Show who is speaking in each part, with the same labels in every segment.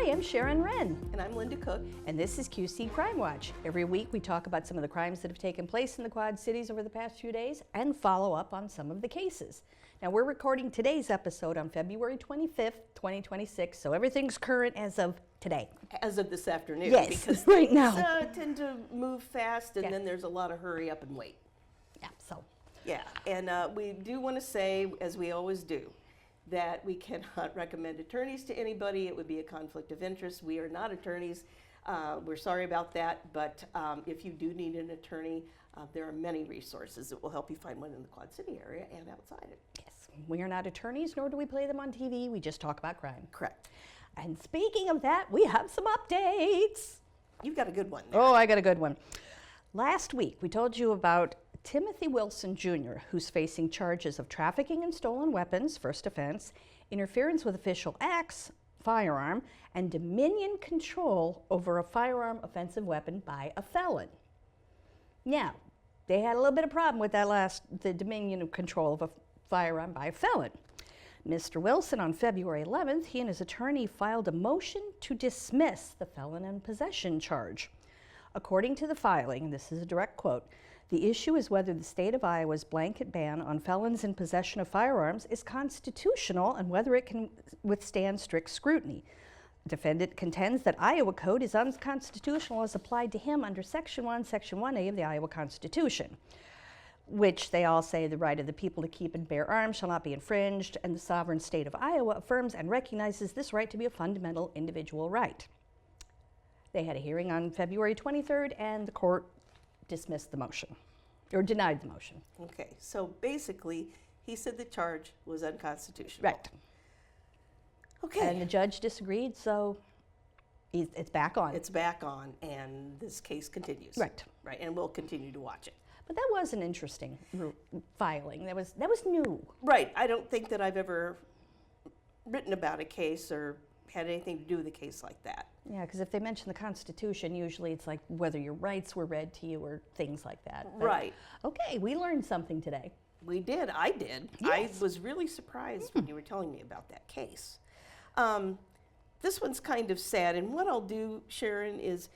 Speaker 1: am Sharon Wren.
Speaker 2: And I'm Linda Cook.
Speaker 1: And this is QC Crime Watch. Every week we talk about some of the crimes that have taken place in the Quad Cities over the past few days and follow up on some of the cases. Now we're recording today's episode on February 25th, 2026, so everything's current as of today.
Speaker 2: As of this afternoon.
Speaker 1: Yes,
Speaker 2: because
Speaker 1: right
Speaker 2: things,
Speaker 1: now.
Speaker 2: Tend to move fast, and
Speaker 1: Yeah.
Speaker 2: then there's a lot of hurry up and wait.
Speaker 1: Yeah, so.
Speaker 2: Yeah, and we do want to say, as we always do, that we cannot recommend attorneys to anybody. It would be a conflict of interest. We are not attorneys. We're sorry about that, but if you do need an attorney, there are many resources that will help you find one in the Quad City area and outside it.
Speaker 1: Yes, we are not attorneys, nor do we play them on TV. We just talk about crime.
Speaker 2: Correct.
Speaker 1: And speaking of that, we have some updates.
Speaker 2: You've got a good one there.
Speaker 1: Oh, I got a good one. Last week, we told you about Timothy Wilson Jr., who's facing charges of trafficking in stolen weapons, first offense, interference with official acts, firearm, and dominion control over a firearm offensive weapon by a felon. Now, they had a little bit of problem with that the dominion of control of a firearm by a felon. Mr. Wilson, on February 11th, he and his attorney filed a motion to dismiss the felon in possession charge. According to the filing, this is a direct quote, "The issue is whether the state of Iowa's blanket ban on felons in possession of firearms is constitutional and whether it can withstand strict scrutiny. The defendant contends that Iowa code is unconstitutional as applied to him under Section 1, Section 1A of the Iowa Constitution, which they all say the right of the people to keep and bear arms shall not be infringed, and the sovereign state of Iowa affirms and recognizes this right to be a fundamental individual right." They had a hearing on February 23rd, and the court dismissed the motion, or denied the motion.
Speaker 2: Okay, so basically, he said the charge was unconstitutional.
Speaker 1: Right.
Speaker 2: Okay.
Speaker 1: And the judge disagreed, so it's back on.
Speaker 2: It's back on, and this case continues.
Speaker 1: Right.
Speaker 2: Right, and we'll continue to watch it.
Speaker 1: But that was an interesting filing. That was new.
Speaker 2: Right, I don't think that I've ever written about a case or had anything to do with a case like that.
Speaker 1: Yeah, because if they mention the Constitution, usually it's like whether your rights were read to you or things like that. But,
Speaker 2: right.
Speaker 1: Okay, we learned something today.
Speaker 2: We did, I did.
Speaker 1: Yes.
Speaker 2: I was really surprised when you were telling me about that case. This one's kind of sad, and what I'll do, Sharon, is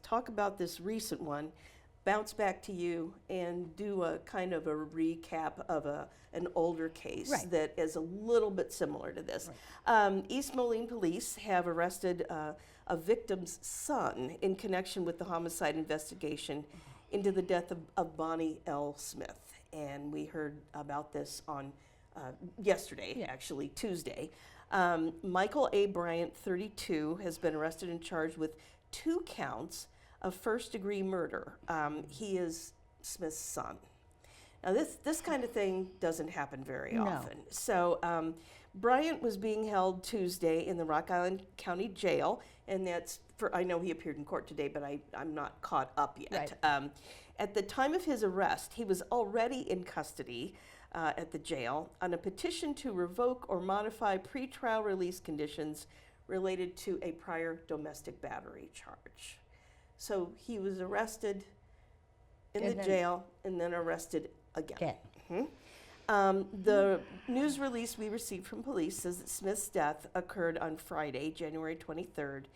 Speaker 2: talk about this recent one, bounce back to you, and do a kind of a recap of an older case that is a little bit similar to this. Right. East Moline police have arrested a victim's son in connection with the homicide investigation into the death of Bonnie L. Smith. And we heard about this on yesterday, actually Tuesday. Michael A. Bryant, 32, has been arrested and charged with 2 counts of first-degree murder. He is Smith's son. Now, this kind of thing doesn't happen very often. So Bryant was being held Tuesday in the Rock Island County Jail, and that's I know he appeared in court today, but I'm not caught up yet. Right. At the time of his arrest, he was already in custody at the jail on a petition to revoke or modify pretrial release conditions related to a prior domestic battery charge. So he was arrested in the jail and then arrested again. The news release we received from police says that Smith's death occurred on Friday, January 23rd,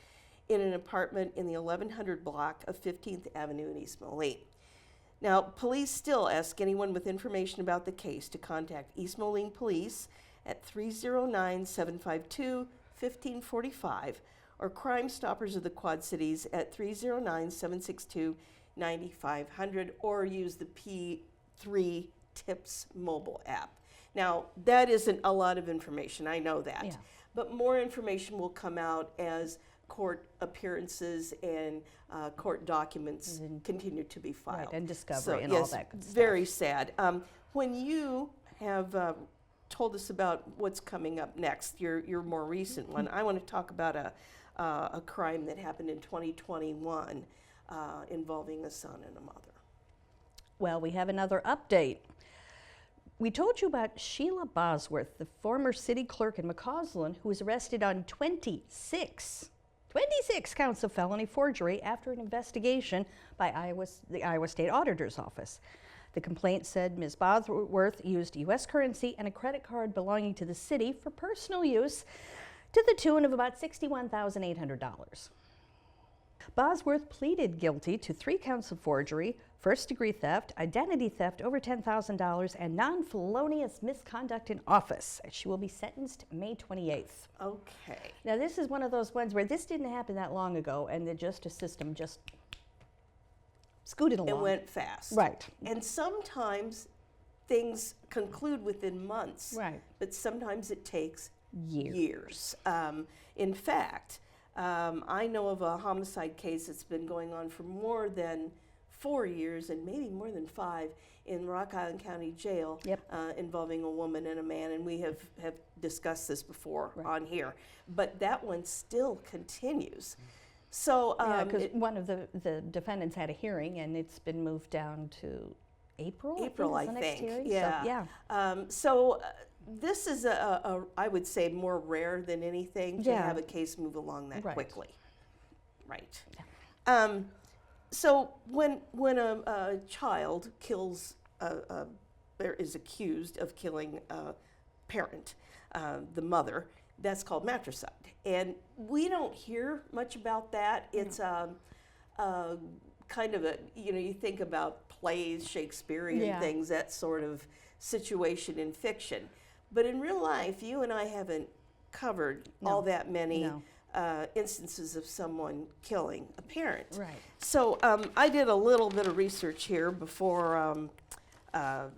Speaker 2: in an apartment in the 1100 block of 15th Avenue in East Moline. Now, police still ask anyone with information about the case to contact East Moline Police at 309-752-1545 or Crime Stoppers of the Quad Cities at 309-762-9500 or use the P3 Tips mobile app. Now, that isn't a lot of information, I know that, but more information will come out as court appearances and court documents continue to be filed.
Speaker 1: Right, and discovery and
Speaker 2: yes,
Speaker 1: all that good stuff.
Speaker 2: Very sad. When you have told us about what's coming up next, your more recent one, I want to talk about a crime that happened in 2021 involving a son and a mother.
Speaker 1: Well, we have another update. We told you about Sheila Bosworth, the former city clerk in McCausland, who was arrested on 26 counts of felony forgery after an investigation by the Iowa State Auditor's Office. The complaint said Ms. Bosworth used U.S. currency and a credit card belonging to the city for personal use to the tune of about $61,800. Bosworth pleaded guilty to 3 counts of forgery, first-degree theft, identity theft over $10,000, and non-felonious misconduct in office. She will be sentenced May 28th.
Speaker 2: Okay.
Speaker 1: Now, this is one of those ones where this didn't happen that long ago, and the justice system just scooted along.
Speaker 2: It went fast.
Speaker 1: Right.
Speaker 2: And sometimes things conclude within months.
Speaker 1: Right.
Speaker 2: But sometimes it takes
Speaker 1: Years.
Speaker 2: years. In fact, I know of a homicide case that's been going on for more than 4 years and maybe more than 5 in Rock Island County Jail.
Speaker 1: Yep.
Speaker 2: Involving a woman and a man, and we have discussed this before
Speaker 1: Right.
Speaker 2: on here. But that one still continues. So
Speaker 1: Yeah, because one of the defendants had a hearing, and it's been moved down to April.
Speaker 2: April,
Speaker 1: is
Speaker 2: I
Speaker 1: the next
Speaker 2: think.
Speaker 1: hearing.
Speaker 2: Yeah.
Speaker 1: So,
Speaker 2: This is I would say more rare than anything to
Speaker 1: Yeah.
Speaker 2: have a case move along that
Speaker 1: Right.
Speaker 2: quickly. Right. So when a child kills or is accused of killing a parent, the mother, that's called matricide, and we don't hear much about that. It's kind of you think about plays, Shakespearean
Speaker 1: Yeah.
Speaker 2: things, that sort of situation in fiction. But in real life, you and I haven't covered all that many
Speaker 1: No.
Speaker 2: instances of someone killing a parent.
Speaker 1: Right.
Speaker 2: So I did a little bit of research here before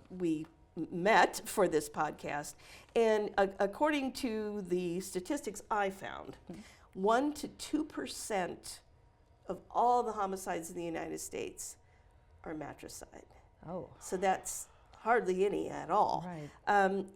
Speaker 2: we met for this podcast. And according to the statistics I found, 1 to 2% of all the homicides in the United States are matricide.
Speaker 1: Oh.
Speaker 2: So that's hardly any at all.
Speaker 1: Right.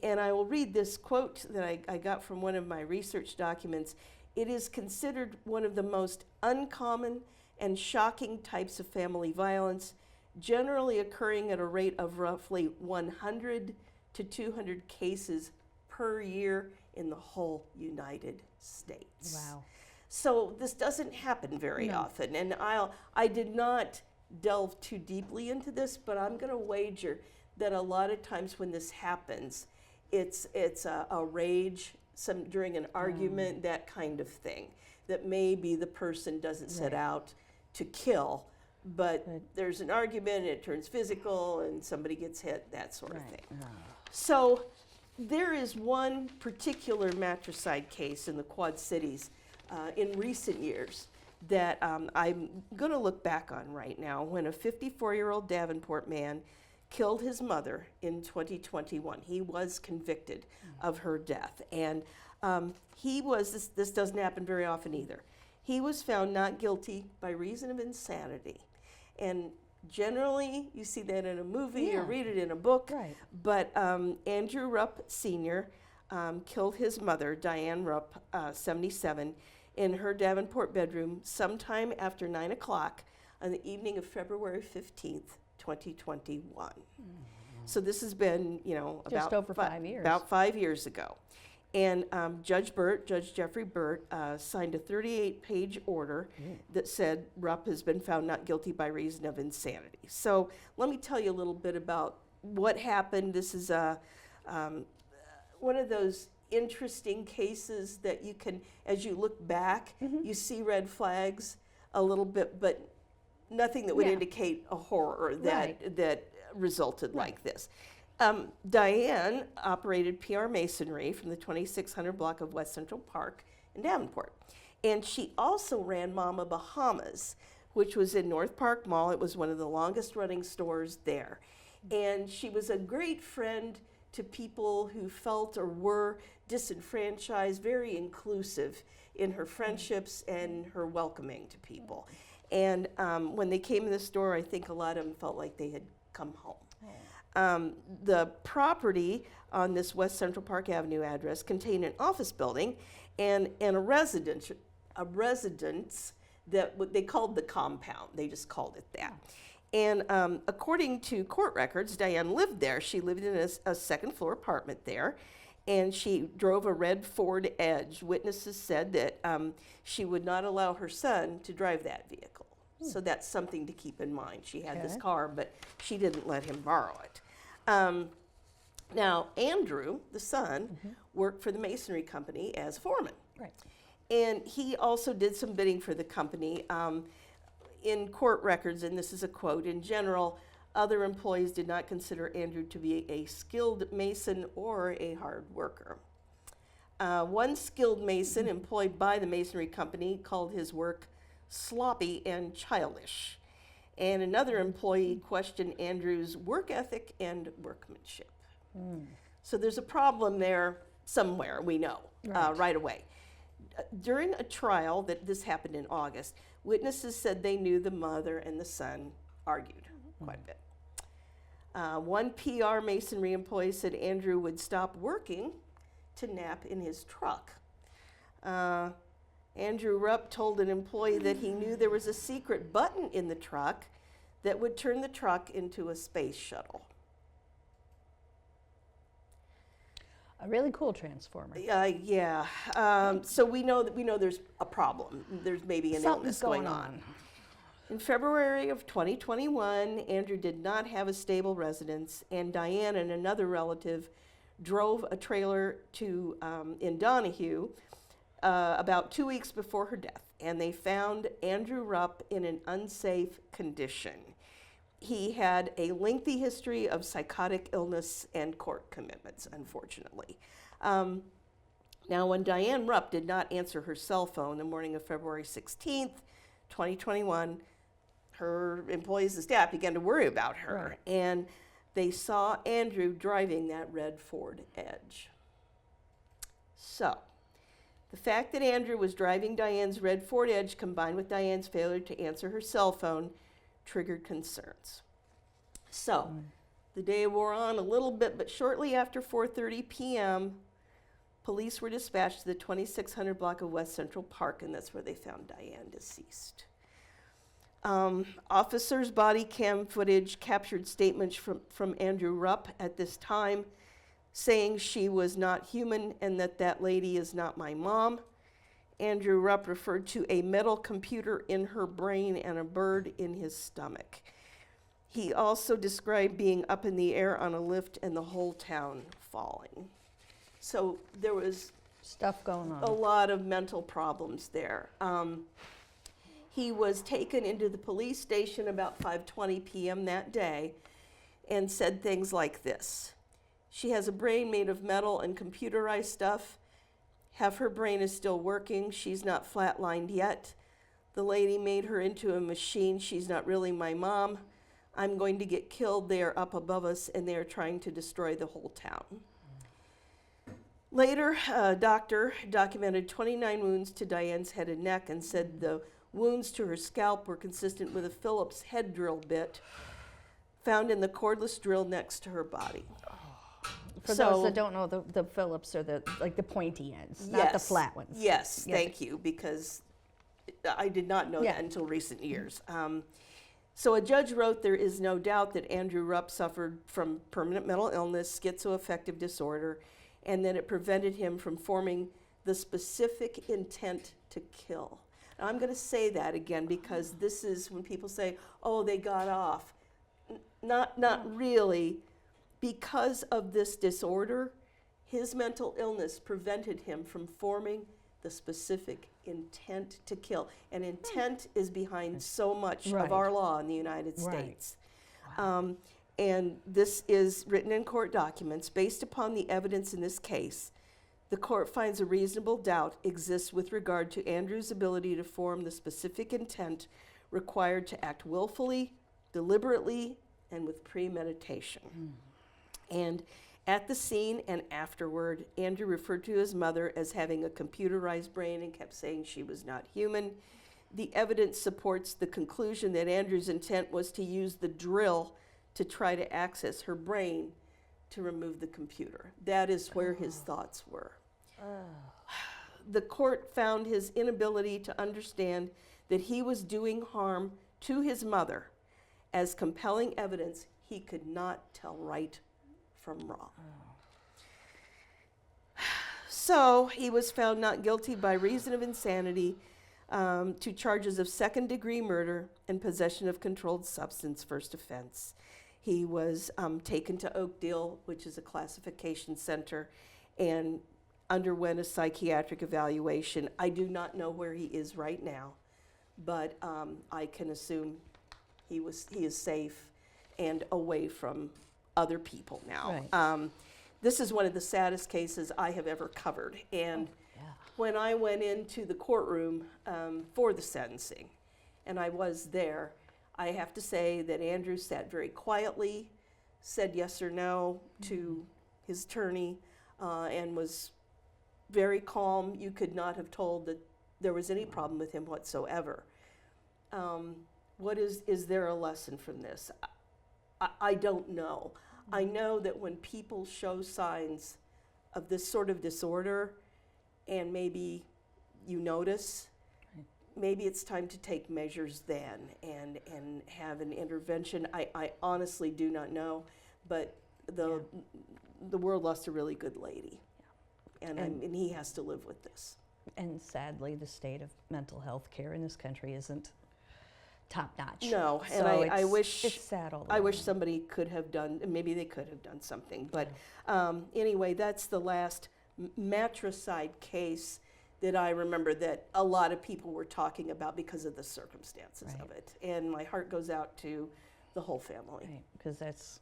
Speaker 2: And I will read this quote that I got from one of my research documents. It is considered one of the most uncommon and shocking types of family violence, generally occurring at a rate of roughly 100 to 200 cases per year in the whole United States.
Speaker 1: Wow.
Speaker 2: So this doesn't happen very often, and I did not delve too deeply into this, but I'm going to wager that a lot of times when this happens, it's a rage, during an argument, that kind of thing. That maybe the person doesn't set out to kill, but there's an argument, it turns physical, and somebody gets hit, that sort of thing. So there is one particular matricide case in the Quad Cities in recent years that I'm going to look back on right now, when a 54-year-old Davenport man killed his mother in 2021. He was convicted of her death, and he was, this doesn't happen very often either, he was found not guilty by reason of insanity. And generally, you see that in a movie or read it in a book, but Andrew Rupp Sr. Killed his mother, Diane Rupp, 77, in her Davenport bedroom sometime after 9 o'clock on the evening of February 15th, 2021. So this has been,
Speaker 1: Just over 5 years.
Speaker 2: About 5 years ago. And Judge Jeffrey Burt, signed a 38-page order that said Rupp has been found not guilty by reason of insanity. So let me tell you a little bit about what happened. This is one of those interesting cases that you can, as you look back, you see red flags a little bit, but nothing that would indicate a horror that resulted like this. Diane operated PR Masonry from the 2600 block of West Central Park in Davenport. And she also ran Mama Bahamas, which was in North Park Mall. It was one of the longest running stores there. And she was a great friend to people who felt or were disenfranchised, very inclusive in her friendships and her welcoming to people. And when they came in the store, I think a lot of them felt like they had come home. The property on this West Central Park Avenue address contained an office building and a residence that they called the compound. They just called it that. And according to court records, Diane lived there. She lived in a second floor apartment there, and she drove a red Ford Edge. Witnesses said that she would not allow her son to drive that vehicle. So that's something to keep in mind. She had this car, but she didn't let him borrow it. Now, Andrew, the son, worked for the masonry company as foreman.
Speaker 1: Right.
Speaker 2: And he also did some bidding for the company. In court records, and this is a quote, in general, other employees did not consider Andrew to be a skilled mason or a hard worker. One skilled mason employed by the masonry company called his work sloppy and childish. And another employee questioned Andrew's work ethic and workmanship. So there's a problem there somewhere, we know, right away. During a trial that this happened in August, witnesses said they knew the mother and the son argued quite a bit. One PR masonry employee said Andrew would stop working to nap in his truck. Andrew Rupp told an employee that he knew there was a secret button in the truck that would turn the truck into a space shuttle.
Speaker 1: A really cool transformer.
Speaker 2: Yeah. So we know there's a problem. There's maybe an illness going on. In February of 2021, Andrew did not have a stable residence, and Diane and another relative drove a trailer to in Donahue about 2 weeks before her death, and they found Andrew Rupp in an unsafe condition. He had a lengthy history of psychotic illness and court commitments, unfortunately. Now, when Diane Rupp did not answer her cell phone the morning of February 16th, 2021, her employees and staff began to worry about her, and they saw Andrew driving that red Ford Edge. So, the fact that Andrew was driving Diane's red Ford Edge combined with Diane's failure to answer her cell phone triggered concerns. So, the day wore on a little bit, but shortly after 4:30 p.m., police were dispatched to the 2600 block of West Central Park, and that's where they found Diane deceased. Officers' body cam footage captured statements from Andrew Rupp at this time, saying she was not human and that lady is not my mom. Andrew Rupp referred to a metal computer in her brain and a bird in his stomach. He also described being up in the air on a lift and the whole town falling. So there was
Speaker 1: Stuff going on.
Speaker 2: a lot of mental problems there. He was taken into the police station about 5:20 p.m. that day and said things like this: "She has a brain made of metal and computerized stuff. Half her brain is still working. She's not flatlined yet. The lady made her into a machine. She's not really my mom. I'm going to get killed. They are up above us and they are trying to destroy the whole town." Later, a doctor documented 29 wounds to Diane's head and neck and said the wounds to her scalp were consistent with a Phillips head drill bit found in the cordless drill next to her body.
Speaker 1: For those that don't know, the Phillips are the pointy ends, not the flat ones.
Speaker 2: Yes, thank you, because I did not know that until recent years. So a judge wrote, "There is no doubt that Andrew Rupp suffered from permanent mental illness, schizoaffective disorder, and that it prevented him from forming the specific intent to kill." Now, I'm going to say that again because this is when people say, "Oh, they got off." Not really. Because of this disorder, his mental illness prevented him from forming the specific intent to kill. And intent is behind so much of our law in the United States. Wow. And this is written in court documents. Based upon the evidence in this case, the court finds a reasonable doubt exists with regard to Andrew's ability to form the specific intent required to act willfully, deliberately, and with premeditation. And at the scene and afterward, Andrew referred to his mother as having a computerized brain and kept saying she was not human. The evidence supports the conclusion that Andrew's intent was to use the drill to try to access her brain to remove the computer. That is where his thoughts were. The court found his inability to understand that he was doing harm to his mother as compelling evidence he could not tell right from wrong. So he was found not guilty by reason of insanity to charges of second-degree murder and possession of controlled substance, first offense. He was taken to Oakdale, which is a classification center, and underwent a psychiatric evaluation. I do not know where he is right now, but I can assume he is safe and away from other people now.
Speaker 1: Right.
Speaker 2: This is one of the saddest cases I have ever covered, and when I went into the courtroom for the sentencing, and I was there, I have to say that Andrew sat very quietly, said yes or no to his attorney, and was very calm. You could not have told that there was any problem with him whatsoever. Is there a lesson from this? I don't know. I know that when people show signs of this sort of disorder, and maybe you notice, maybe it's time to take measures then and have an intervention. I honestly do not know, but the world lost a really good lady, and he has to live with this.
Speaker 1: And sadly, the state of mental health care in this country isn't top notch.
Speaker 2: No, and
Speaker 1: So
Speaker 2: I wish
Speaker 1: it's sad all the
Speaker 2: I
Speaker 1: way.
Speaker 2: wish somebody could have done, maybe they could have done something. But anyway, that's the last matricide case that I remember that a lot of people were talking about because of the circumstances of it. And my heart goes out to the whole family.
Speaker 1: Right, because that's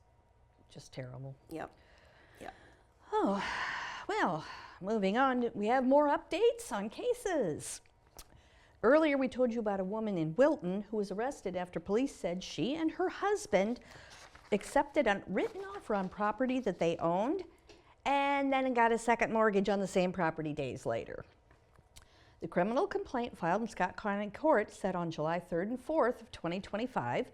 Speaker 1: just terrible.
Speaker 2: Yep. Yep.
Speaker 1: Oh, well, moving on, we have more updates on cases. Earlier, we told you about a woman in Wilton who was arrested after police said she and her husband accepted a written offer on property that they owned and then got a second mortgage on the same property days later. The criminal complaint filed in Scott County Court said on July 3rd and 4th of 2025,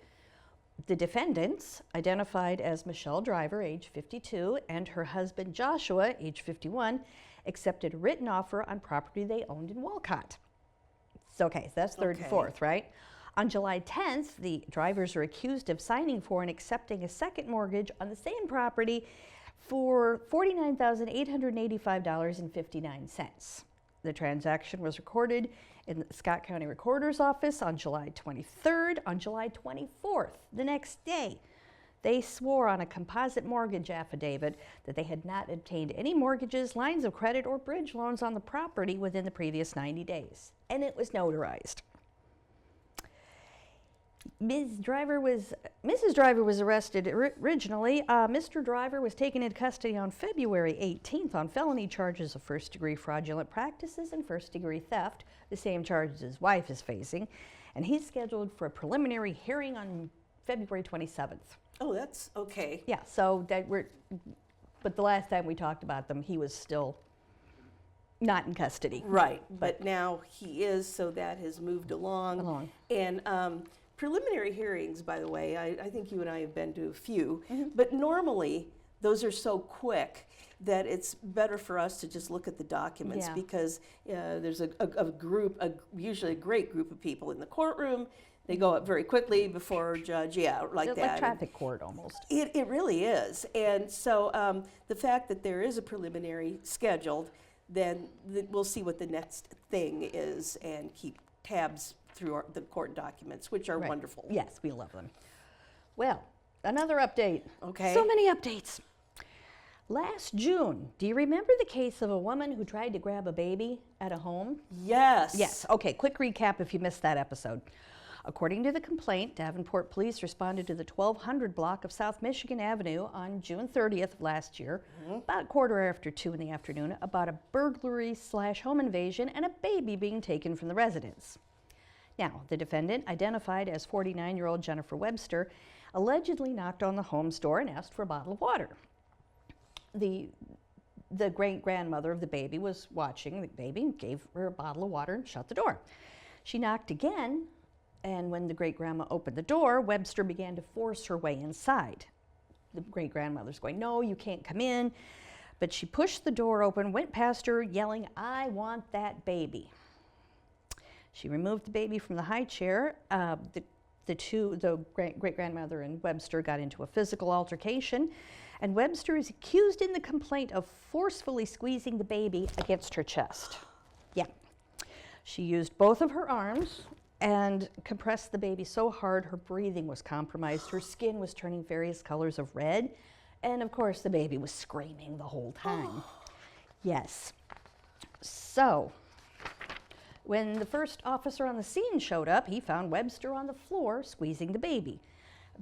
Speaker 1: the defendants, identified as Michelle Driver, age 52, and her husband Joshua, age 51, accepted a written offer on property they owned in Walcott. So, okay, so that's 3rd and 4th, right? On July 10th, the drivers are accused of signing for and accepting a second mortgage on the same property for $49,885.59. The transaction was recorded in the Scott County Recorder's Office on July 23rd. On July 24th, the next day, they swore on a composite mortgage affidavit that they had not obtained any mortgages, lines of credit, or bridge loans on the property within the previous 90 days. And it was notarized. Mrs. Driver was arrested originally. Mr. Driver was taken into custody on February 18th on felony charges of first-degree fraudulent practices and first-degree theft, the same charges his wife is facing. And he's scheduled for a preliminary hearing on February 27th.
Speaker 2: Oh, that's okay.
Speaker 1: Yeah, so but the last time we talked about them, he was still not in custody.
Speaker 2: Right, but now he is, so that has moved along. And preliminary hearings, by the way, I think you and I have been to a few, but normally those are so quick that it's better for us to just look at the documents because there's a group, usually a great group of people in the courtroom. They go up very quickly before a judge, like
Speaker 1: It's
Speaker 2: that.
Speaker 1: like traffic court almost.
Speaker 2: It really is. And so the fact that there is a preliminary scheduled, then we'll see what the next thing is and keep tabs through the court documents, which are wonderful.
Speaker 1: Yes, we love them. Well, another update.
Speaker 2: Okay.
Speaker 1: So many updates. Last June, do you remember the case of a woman who tried to grab a baby at a home?
Speaker 2: Yes.
Speaker 1: Yes. Okay, quick recap if you missed that episode. According to the complaint, Davenport police responded to the 1200 block of South Michigan Avenue on June 30th of last year, about 2:15 in the afternoon, about a burglary/home invasion and a baby being taken from the residence. Now, the defendant, identified as 49-year-old Jennifer Webster, allegedly knocked on the home's door and asked for a bottle of water. The great-grandmother of the baby was watching the baby, gave her a bottle of water and shut the door. She knocked again, and when the great-grandma opened the door, Webster began to force her way inside. The great-grandmother's going, "No, you can't come in." But she pushed the door open, went past her, yelling, "I want that baby." She removed the baby from the high chair. The great-grandmother and Webster got into a physical altercation, and Webster is accused in the complaint of forcefully squeezing the baby against her chest. Yeah. She used both of her arms and compressed the baby so hard her breathing was compromised. Her skin was turning various colors of red, and of course the baby was screaming the whole time. Yes. So, when the first officer on the scene showed up, he found Webster on the floor squeezing the baby.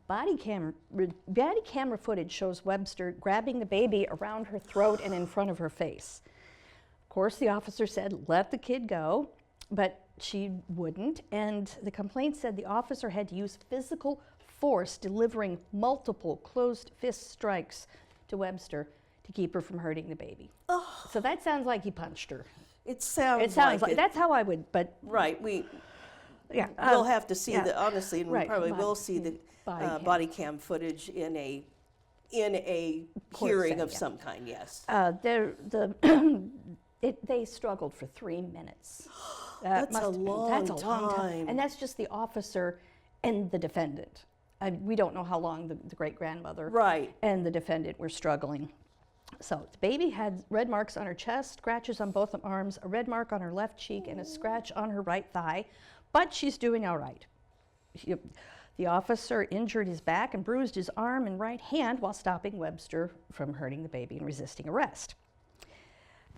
Speaker 1: Body camera footage shows Webster grabbing the baby around her throat and in front of her face. Of course, the officer said, "Let the kid go," but she wouldn't, and the complaint said the officer had to use physical force, delivering multiple closed fist strikes to Webster to keep her from hurting the baby.
Speaker 2: Oh,
Speaker 1: So that sounds like he punched her.
Speaker 2: it sounds,
Speaker 1: It sounds like
Speaker 2: it.
Speaker 1: that's how I would, but
Speaker 2: Right.
Speaker 1: yeah.
Speaker 2: We'll have to see
Speaker 1: yeah.
Speaker 2: the, honestly, and we
Speaker 1: Right,
Speaker 2: probably
Speaker 1: body-
Speaker 2: will see the
Speaker 1: body cam.
Speaker 2: cam footage in a
Speaker 1: Court
Speaker 2: hearing
Speaker 1: setting,
Speaker 2: of
Speaker 1: yeah.
Speaker 2: some kind, yes.
Speaker 1: They struggled for 3 minutes.
Speaker 2: That's a long time.
Speaker 1: And that's just the officer and the defendant. We don't know how long the great-grandmother
Speaker 2: Right.
Speaker 1: and the defendant were struggling. So the baby had red marks on her chest, scratches on both arms, a red mark on her left cheek, and a scratch on her right thigh, but she's doing all right. The officer injured his back and bruised his arm and right hand while stopping Webster from hurting the baby and resisting arrest.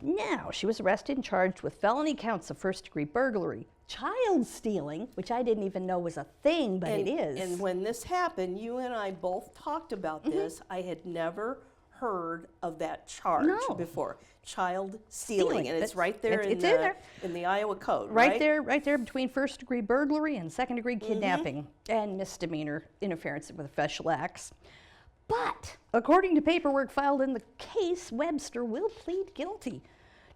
Speaker 1: Now, she was arrested and charged with felony counts of first-degree burglary, child stealing, which I didn't even know was a thing, but it is.
Speaker 2: And when this happened, you and I both talked about this. I had never heard of that charge
Speaker 1: No.
Speaker 2: before. Child stealing, and it's
Speaker 1: That's-
Speaker 2: right there
Speaker 1: it's in there.
Speaker 2: in the Iowa Code,
Speaker 1: Right there between first-degree burglary and second-degree
Speaker 2: Mm-hmm.
Speaker 1: kidnapping and misdemeanor interference with official acts. But according to paperwork filed in the case, Webster will plead guilty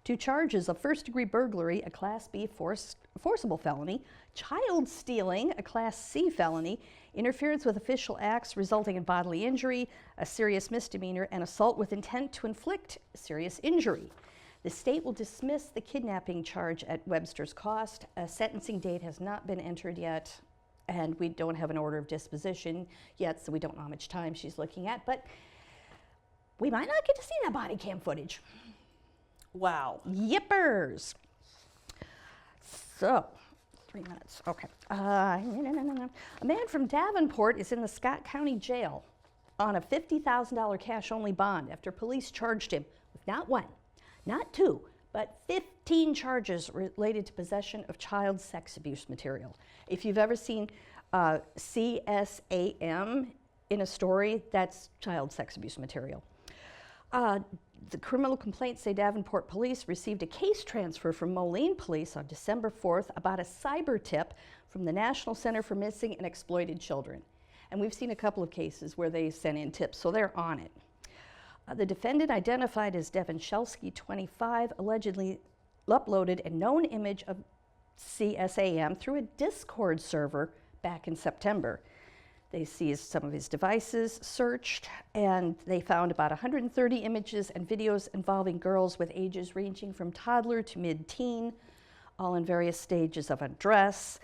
Speaker 1: to charges of first-degree burglary, a Class B forcible felony, child stealing, a Class C felony, interference with official acts resulting in bodily injury, a serious misdemeanor, and assault with intent to inflict serious injury. The state will dismiss the kidnapping charge at Webster's cost. A sentencing date has not been entered yet, and we don't have an order of disposition yet, so we don't know how much time she's looking at, but we might not get to see that body cam footage.
Speaker 2: Wow.
Speaker 1: Yippers! So, 3 minutes, okay. A man from Davenport is in the Scott County Jail on a $50,000 cash-only bond after police charged him with not one, not two, but 15 charges related to possession of child sex abuse material. If you've ever seen CSAM in a story, that's child sex abuse material. The criminal complaints say Davenport police received a case transfer from Moline Police on December 4th about a cyber tip from the National Center for Missing and Exploited Children. And we've seen a couple of cases where they sent in tips, so they're on it. The defendant, identified as Devin Shelsky, 25, allegedly uploaded a known image of CSAM through a Discord server back in September. They seized some of his devices, searched, and they found about 130 images and videos involving girls with ages ranging from toddler to mid-teen, all in various stages of undress.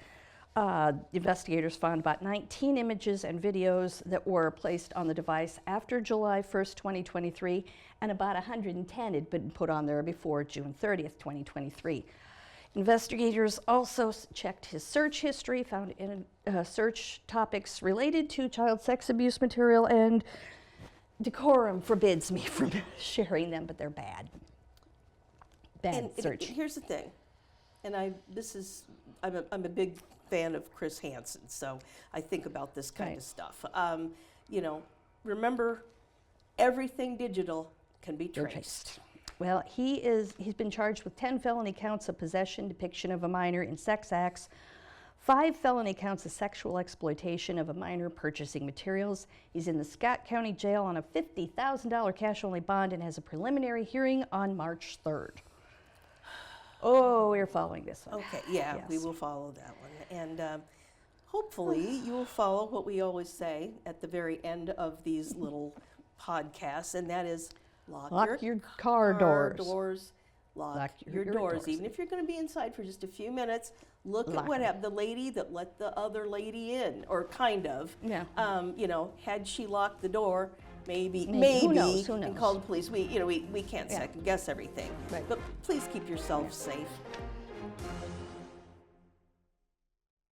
Speaker 1: Investigators found about 19 images and videos that were placed on the device after July 1st, 2023, and about 110 had been put on there before June 30th, 2023. Investigators also checked his search history, found in search topics related to child sex abuse material, and decorum forbids me from sharing them, but they're bad. Bad search.
Speaker 2: Here's the thing, and I'm a big fan of Chris Hansen, so I think about this kind
Speaker 1: Right.
Speaker 2: of stuff. Remember, everything digital can be traced.
Speaker 1: Well, he's been charged with 10 felony counts of possession, depiction of a minor in sex acts, 5 felony counts of sexual exploitation of a minor, purchasing materials. He's in the Scott County Jail on a $50,000 cash-only bond and has a preliminary hearing on March 3rd. Oh, we're following this one.
Speaker 2: Okay, yeah, we
Speaker 1: Yes.
Speaker 2: will follow that one. And hopefully you will follow what we always say at the very end of these little podcasts, and that is
Speaker 1: Lock your car doors.
Speaker 2: Lock your doors. Even if you're going to be inside for just a few minutes, look
Speaker 1: Lock
Speaker 2: at what
Speaker 1: them.
Speaker 2: happened. The lady that let the other lady in, or kind of.
Speaker 1: Yeah.
Speaker 2: Had she locked the door, maybe,
Speaker 1: Who knows?
Speaker 2: and called the police. We can't
Speaker 1: Yeah.
Speaker 2: second guess everything.
Speaker 1: Right.
Speaker 2: But please keep yourself safe.